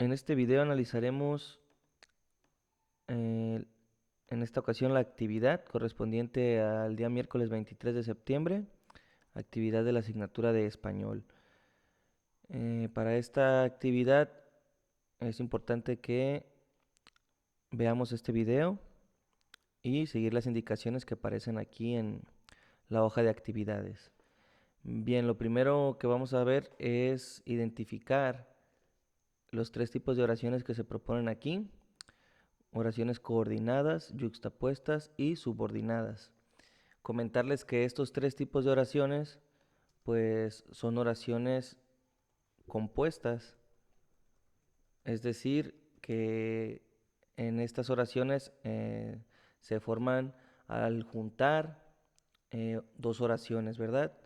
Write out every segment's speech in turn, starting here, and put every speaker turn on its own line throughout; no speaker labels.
En este video analizaremos eh, en esta ocasión la actividad correspondiente al día miércoles 23 de septiembre, actividad de la asignatura de español. Para esta actividad es importante que veamos este video y seguir las indicaciones que aparecen aquí en la hoja de actividades. Bien, lo primero que vamos a ver es identificar los tres tipos de oraciones que se proponen aquí: oraciones coordinadas, yuxtapuestas y subordinadas. Comentarles que estos tres tipos de oraciones pues son oraciones compuestas, es decir, que en estas oraciones se forman al juntar dos oraciones, ¿verdad?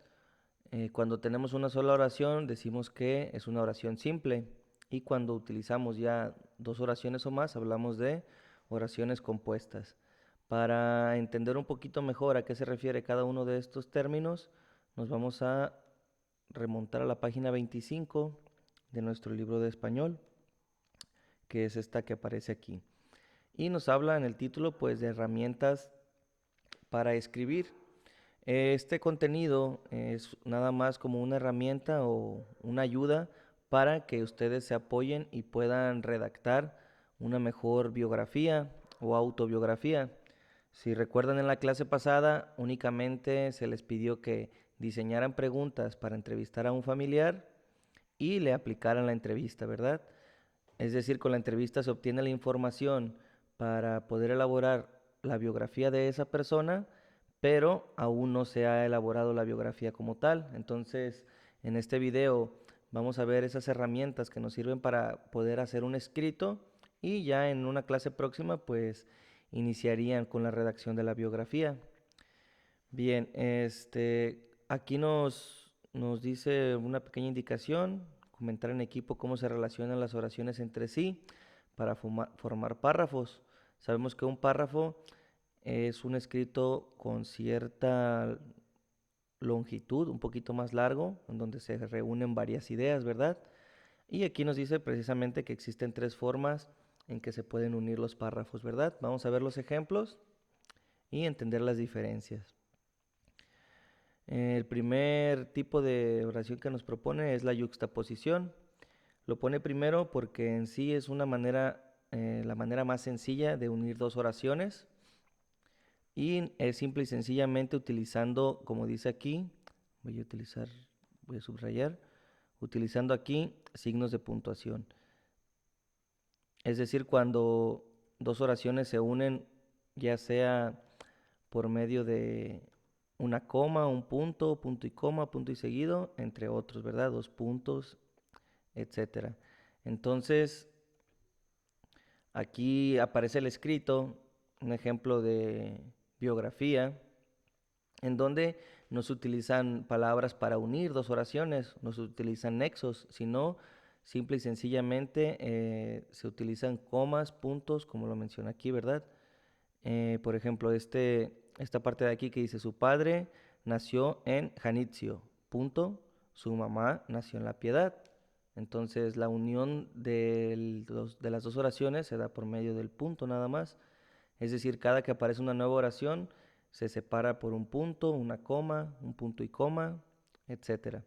Cuando tenemos una sola oración decimos que es una oración simple, y cuando utilizamos ya dos oraciones o más hablamos de oraciones compuestas. Para entender un poquito mejor a qué se refiere cada uno de estos términos, nos vamos a remontar a la página 25 de nuestro libro de español, que es esta que aparece aquí. Y nos habla en el título pues de herramientas para escribir. Este contenido es nada más como una herramienta o una ayuda para que ustedes se apoyen y puedan redactar una mejor biografía o autobiografía. Si recuerdan, en la clase pasada únicamente se les pidió que diseñaran preguntas para entrevistar a un familiar y le aplicaran la entrevista, ¿verdad? Es decir, con la entrevista se obtiene la información para poder elaborar la biografía de esa persona, pero aún no se ha elaborado la biografía como tal. Entonces, en este video vamos a ver esas herramientas que nos sirven para poder hacer un escrito, y ya en una clase próxima pues iniciarían con la redacción de la biografía. Bien, aquí nos dice una pequeña indicación: comentar en equipo cómo se relacionan las oraciones entre sí para formar párrafos. Sabemos que un párrafo es un escrito con cierta longitud, un poquito más largo, en donde se reúnen varias ideas, ¿verdad? Y aquí nos dice precisamente que existen tres formas en que se pueden unir los párrafos, ¿verdad? Vamos a ver los ejemplos y entender las diferencias. El primer tipo de oración que nos propone es la yuxtaposición. Lo pone primero porque en sí es la manera más sencilla de unir dos oraciones, y es simple y sencillamente utilizando, como dice aquí, voy a subrayar, utilizando aquí signos de puntuación. Es decir, cuando dos oraciones se unen, ya sea por medio de una coma, un punto, punto y coma, punto y seguido, entre otros, ¿verdad? Dos puntos, etcétera. Entonces, aquí aparece el escrito, un ejemplo de biografía, en donde no se utilizan palabras para unir dos oraciones, no se utilizan nexos, sino simple y sencillamente se utilizan comas, puntos, como lo menciona aquí, ¿verdad? Por ejemplo, esta parte de aquí que dice: su padre nació en Janitzio, punto, su mamá nació en La Piedad. Entonces la unión de las dos oraciones se da por medio del punto nada más. Es decir, cada que aparece una nueva oración se separa por un punto, una coma, un punto y coma, etcétera.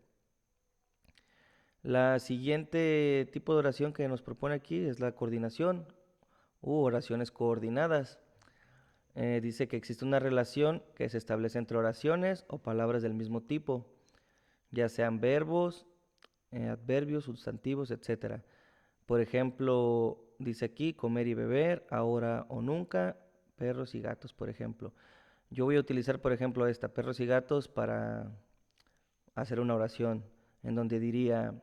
La siguiente tipo de oración que nos propone aquí es la coordinación u oraciones coordinadas. Dice que existe una relación que se establece entre oraciones o palabras del mismo tipo, ya sean verbos, adverbios, sustantivos, etcétera. Por ejemplo, dice aquí comer y beber, ahora o nunca, perros y gatos, por ejemplo. Yo voy a utilizar, por ejemplo, esta, perros y gatos, para hacer una oración en donde diría: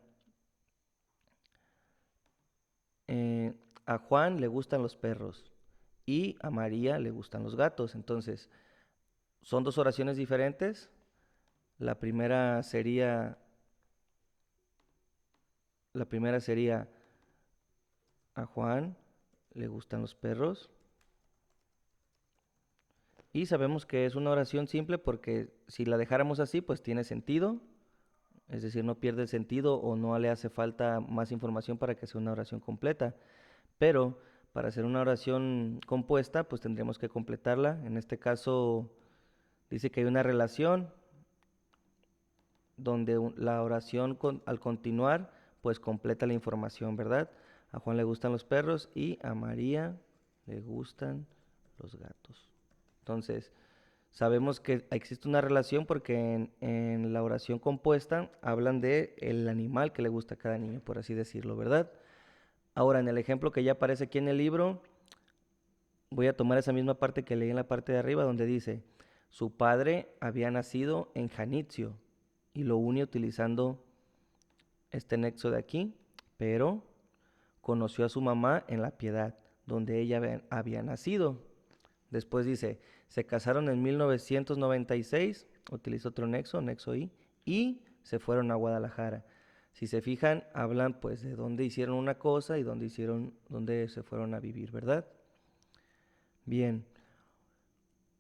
eh, a Juan le gustan los perros y a María le gustan los gatos. Entonces, son dos oraciones diferentes. La primera sería, la primera sería: a Juan le gustan los perros. Y sabemos que es una oración simple porque si la dejáramos así, pues tiene sentido. es decir, no pierde el sentido o no le hace falta más información para que sea una oración completa. Pero para hacer una oración compuesta, pues tendremos que completarla. En este caso dice que hay una relación donde la oración al continuar, pues completa la información, ¿verdad? A Juan le gustan los perros y a María le gustan los gatos. Entonces, sabemos que existe una relación porque en la oración compuesta hablan de el animal que le gusta a cada niño, por así decirlo, ¿verdad? Ahora, en el ejemplo que ya aparece aquí en el libro, voy a tomar esa misma parte que leí en la parte de arriba, donde dice, su padre había nacido en Janitzio, y lo une utilizando este nexo de aquí, pero conoció a su mamá en La Piedad, donde ella había nacido. Después dice, se casaron en 1996, utiliza otro nexo, nexo y se fueron a Guadalajara. Si se fijan, hablan pues de dónde hicieron una cosa y dónde se fueron a vivir, ¿verdad? Bien,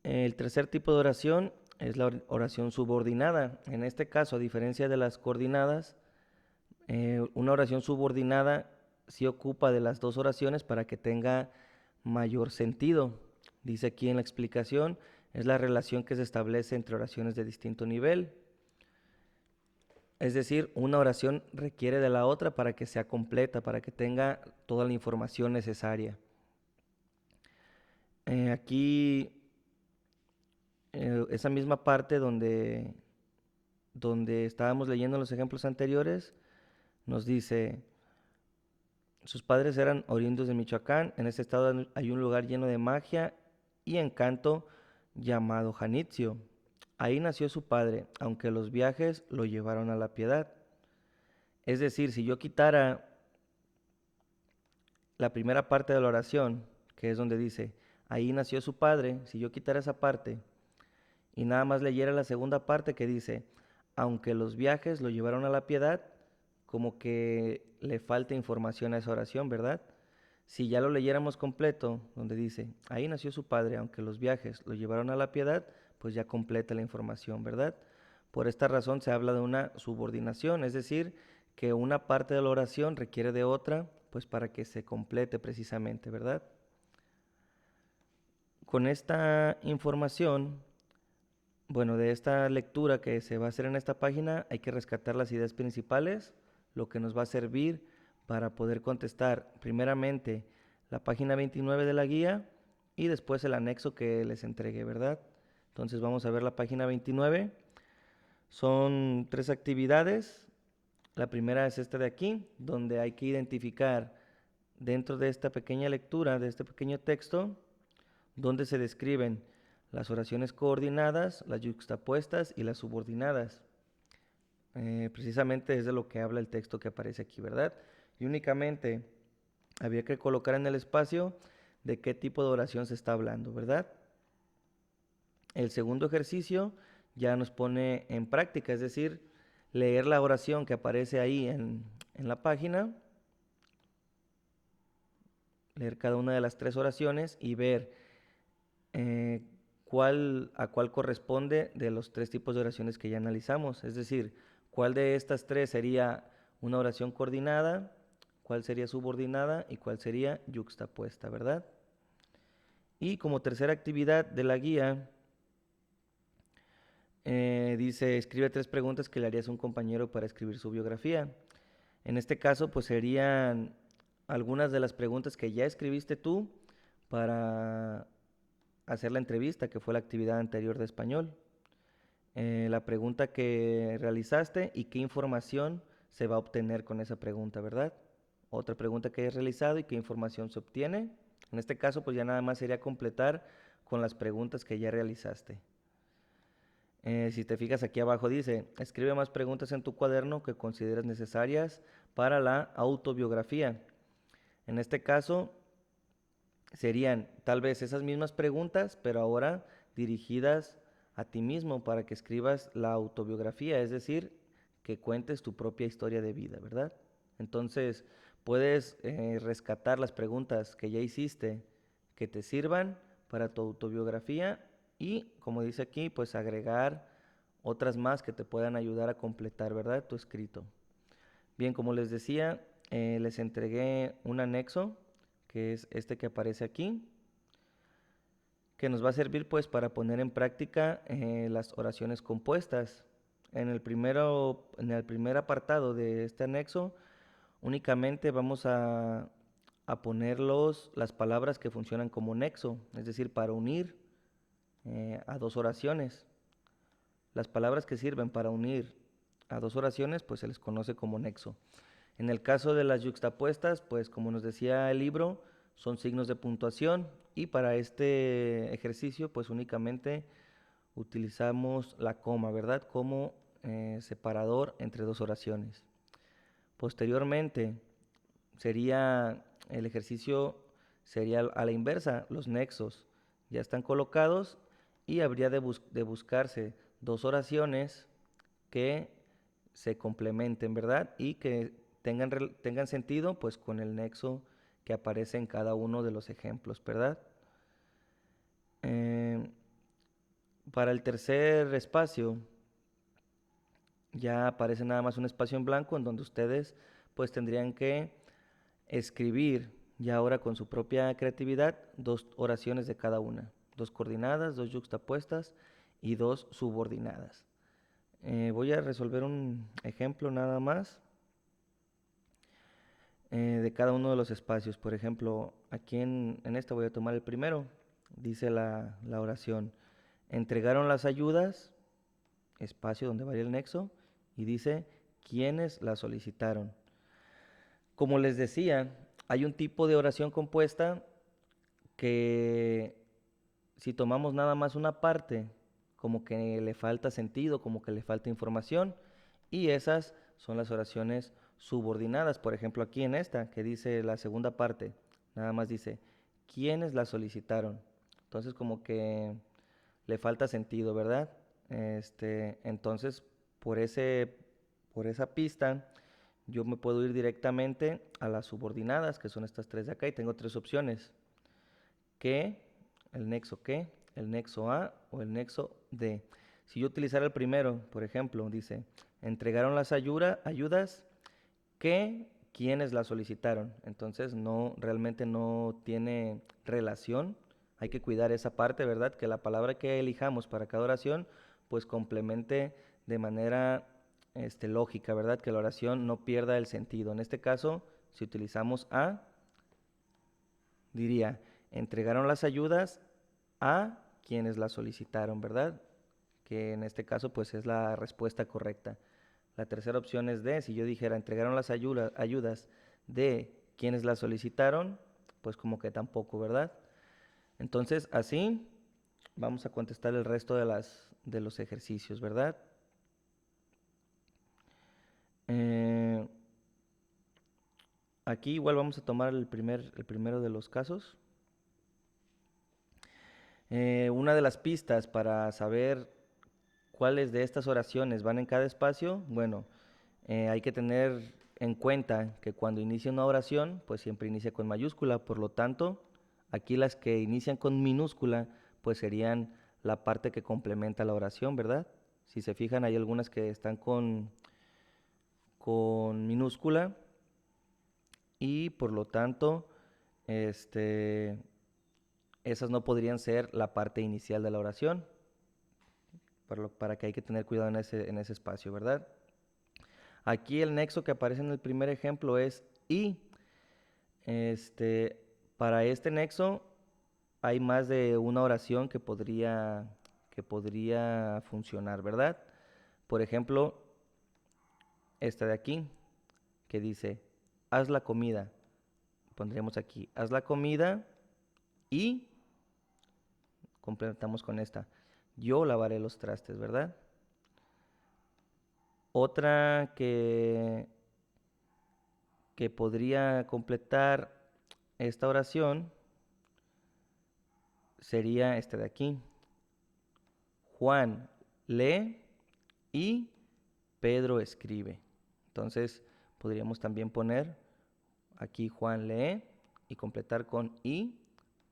el tercer tipo de oración es la oración subordinada. En este caso, a diferencia de las coordinadas, una oración subordinada sí ocupa de las dos oraciones para que tenga mayor sentido. Dice aquí en la explicación, es la relación que se establece entre oraciones de distinto nivel. Es decir, una oración requiere de la otra para que sea completa, para que tenga toda la información necesaria. Aquí, esa misma parte donde estábamos leyendo los ejemplos anteriores, nos dice, sus padres eran oriundos de Michoacán. En este estado hay un lugar lleno de magia y encanto llamado Janitzio. Ahí nació su padre, aunque los viajes lo llevaron a La Piedad. Es decir, si yo quitara la primera parte de la oración, que es donde dice, ahí nació su padre, si yo quitara esa parte y nada más leyera la segunda parte que dice, aunque los viajes lo llevaron a La Piedad, como que le falta información a esa oración, ¿verdad? Si ya lo leyéramos completo, donde dice, ahí nació su padre, aunque los viajes lo llevaron a La Piedad, pues ya completa la información, ¿verdad? Por esta razón se habla de una subordinación, es decir, que una parte de la oración requiere de otra, pues para que se complete precisamente, ¿verdad? Con esta información, bueno, de esta lectura que se va a hacer en esta página, hay que rescatar las ideas principales, lo que nos va a servir para poder contestar primeramente la página 29 de la guía y después el anexo que les entregué, ¿verdad? Entonces vamos a ver la página 29. Son 3 actividades. La primera es esta de aquí, donde hay que identificar dentro de esta pequeña lectura, de este pequeño texto, donde se describen las oraciones coordinadas, las yuxtapuestas y las subordinadas. Precisamente es de lo que habla el texto que aparece aquí, ¿verdad? Y únicamente había que colocar en el espacio de qué tipo de oración se está hablando, ¿verdad? El segundo ejercicio ya nos pone en práctica, es decir, leer la oración que aparece ahí en la página, leer cada una de las 3 oraciones y ver a cuál corresponde de los 3 tipos de oraciones que ya analizamos. Es decir, cuál de estas 3 sería una oración coordinada, cuál sería subordinada y cuál sería yuxtapuesta, ¿verdad? Y como tercera actividad de la guía, dice, escribe 3 preguntas que le harías a un compañero para escribir su biografía. En este caso, pues serían algunas de las preguntas que ya escribiste tú para hacer la entrevista, que fue la actividad anterior de español. La pregunta que realizaste y qué información se va a obtener con esa pregunta, ¿verdad? Otra pregunta que hayas realizado y qué información se obtiene. En este caso, pues ya nada más sería completar con las preguntas que ya realizaste. Si te fijas aquí abajo dice, escribe más preguntas en tu cuaderno que consideres necesarias para la autobiografía. En este caso, serían tal vez esas mismas preguntas, pero ahora dirigidas a ti mismo para que escribas la autobiografía, es decir, que cuentes tu propia historia de vida, ¿verdad? Entonces, puedes rescatar las preguntas que ya hiciste que te sirvan para tu autobiografía y, como dice aquí, pues agregar otras más que te puedan ayudar a completar, ¿verdad? Tu escrito. Bien, como les decía, les entregué un anexo, que es este que aparece aquí, que nos va a servir pues para poner en práctica las oraciones compuestas. En el primer apartado de este anexo, únicamente vamos a poner las palabras que funcionan como nexo, es decir, para unir a dos oraciones. Las palabras que sirven para unir a dos oraciones, pues se les conoce como nexo. En el caso de las yuxtapuestas, pues como nos decía el libro, son signos de puntuación y para este ejercicio, pues únicamente utilizamos la coma, ¿verdad? Como separador entre dos oraciones. Posteriormente, el ejercicio sería a la inversa, los nexos ya están colocados y habría de buscarse dos oraciones que se complementen, ¿verdad? Y que tengan sentido pues con el nexo que aparece en cada uno de los ejemplos, ¿verdad? Eh, para el tercer espacio ya aparece nada más un espacio en blanco en donde ustedes pues tendrían que escribir ya ahora con su propia creatividad dos oraciones de cada una, dos coordinadas, dos yuxtapuestas y dos subordinadas. Voy a resolver un ejemplo nada más de cada uno de los espacios. Por ejemplo, aquí en esta voy a tomar el primero. Dice la oración, entregaron las ayudas, espacio donde varía el nexo, y dice, ¿quiénes las solicitaron? Como les decía, hay un tipo de oración compuesta que si tomamos nada más una parte, como que le falta sentido, como que le falta información, y esas son las oraciones subordinadas. Por ejemplo, aquí en esta, que dice la segunda parte, nada más dice, ¿quiénes la solicitaron? Entonces como que le falta sentido, ¿verdad? Entonces, por por esa pista, yo me puedo ir directamente a las subordinadas, que son estas tres de acá, y tengo tres opciones. Que, que, el nexo A o el nexo D. Si yo utilizara el primero, por ejemplo, dice, entregaron las ayudas que quienes las solicitaron. Entonces realmente no tiene relación. Hay que cuidar esa parte, ¿verdad? Que la palabra que elijamos para cada oración, pues complemente de manera lógica, ¿verdad? Que la oración no pierda el sentido. En este caso, si utilizamos A, diría, entregaron las ayudas a quienes las solicitaron, ¿verdad? Que en este caso pues es la respuesta correcta. La tercera opción es D. Si yo dijera entregaron las ayudas de quienes las solicitaron, pues como que tampoco, ¿verdad? Entonces así vamos a contestar el resto de los ejercicios, ¿verdad? Aquí igual vamos a tomar el primero de los casos. Una de las pistas para saber cuáles de estas oraciones van en cada espacio, bueno, hay que tener en cuenta que cuando inicia una oración, pues siempre inicia con mayúscula, por lo tanto, aquí las que inician con minúscula, pues serían la parte que complementa la oración, ¿verdad? Si se fijan, hay algunas que están con minúscula y por lo tanto, esas no podrían ser la parte inicial de la oración, para que hay que tener cuidado en ese espacio, ¿verdad? Aquí el nexo que aparece en el primer ejemplo es y. Este, para este nexo hay más de una oración que podría funcionar, ¿verdad? Por ejemplo, esta de aquí, que dice, haz la comida. Pondríamos aquí, haz la comida y completamos con esta, yo lavaré los trastes, ¿verdad? Otra que podría completar esta oración sería esta de aquí. Juan lee y Pedro escribe. Entonces podríamos también poner aquí Juan lee y completar con y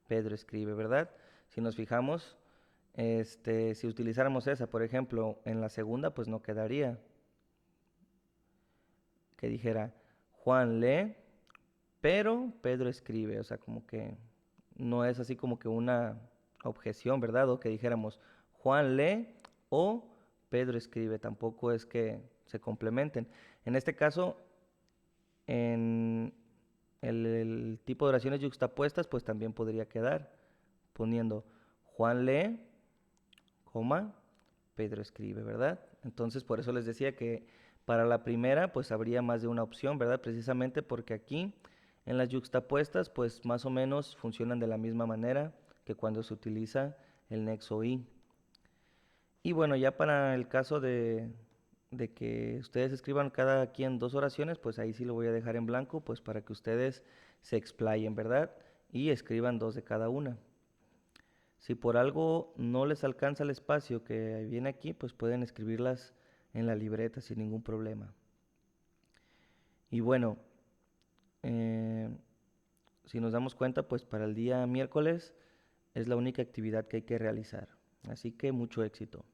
Pedro escribe, ¿verdad? Si nos fijamos, Si utilizáramos esa, por ejemplo, en la segunda, pues no quedaría que dijera Juan lee, pero Pedro escribe. O sea, como que no es así como que una objeción, ¿verdad? O que dijéramos Juan lee o Pedro escribe. Tampoco es que se complementen. En este caso, en el tipo de oraciones yuxtapuestas, pues también podría quedar poniendo Juan lee, coma, Pedro escribe, ¿verdad? Entonces, por eso les decía que para la primera, pues habría más de una opción, ¿verdad? Precisamente porque aquí en las yuxtapuestas, pues más o menos funcionan de la misma manera que cuando se utiliza el nexo y. Y bueno, ya para el caso de que ustedes escriban cada quien dos oraciones, pues ahí sí lo voy a dejar en blanco, pues para que ustedes se explayen, ¿verdad? Y escriban dos de cada una. Si por algo no les alcanza el espacio que viene aquí, pues pueden escribirlas en la libreta sin ningún problema. Y bueno, eh, si nos damos cuenta, pues para el día miércoles es la única actividad que hay que realizar. Así que mucho éxito.